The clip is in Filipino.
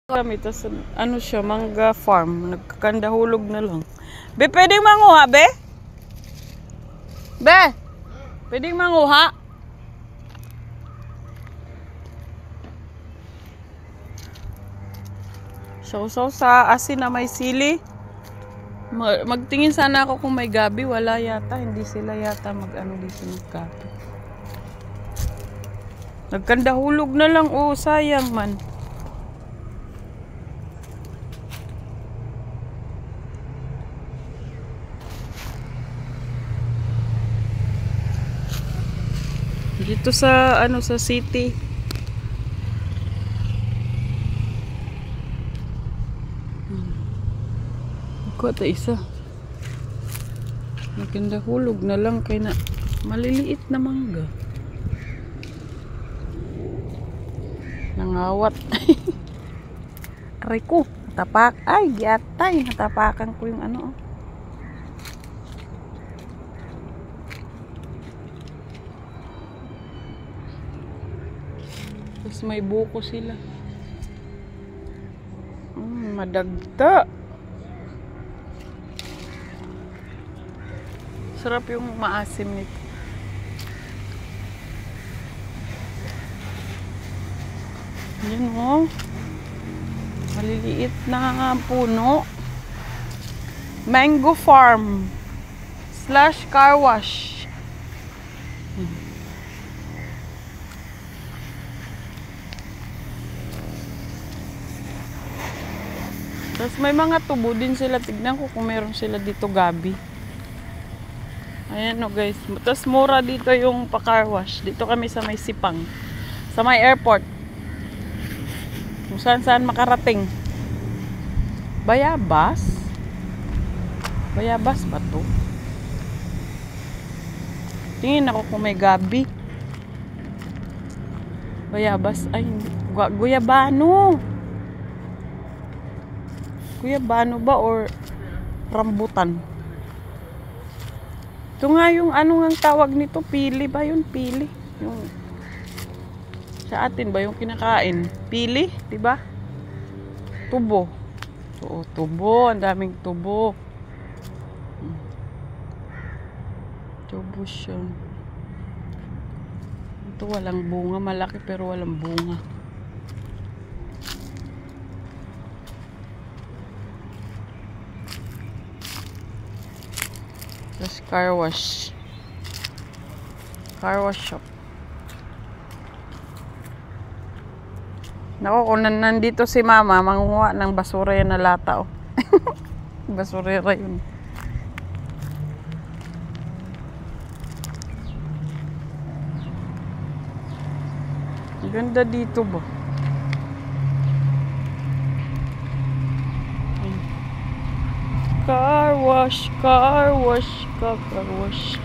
Kami, tas ano siya, mangga farm. Nagkakandahulog na lang. Be, pwedeng manguha, be? Be, pwedeng manguha? So, sa asin na may sili. Magtingin sana ako kung may gabi. Wala yata. Hindi sila yata mag-ano dito ng gabi. Nagkandahulog na lang. Oh, sayang man. Dito sa ano sa city. Ako ata isa. Nagkandahulog na lang kay na maliliit na mangga. Nangawat. Aray ko, natapak. Ay, giatay. Natapakan ko yung ano. Tapos may buko sila. Madagta. Sarap yung maasim nito. Yan o. Maliliit na puno. Mango farm / car wash. Tapos may mga tubo din sila. Tignan ko kung meron sila dito gabi. Ayan o guys. Tapos mura dito yung pa-car wash. Dito kami sa may Sipang. Sa may airport. Kung saan makarating. Bayabas? Bayabas ba to? Tingin ako kung may gabi. Bayabas. Ay, guyabano. Guyabano ba or rambutan? Ito nga yung ano ang tawag nito, pili ba yun? Pili. Yung sa atin ba yung kinakain? Pili, 'di ba? Tubo. Oo, tubo, ang daming tubo. Tubo siya. Ito walang bunga, malaki pero walang bunga. Tapos car wash. Car wash shop. Naku, kung nandito si mama, mangunguha ng basura yan na lata. Oh. Basurera yun. Ang ganda dito ba? Car wash, car wash, car wash.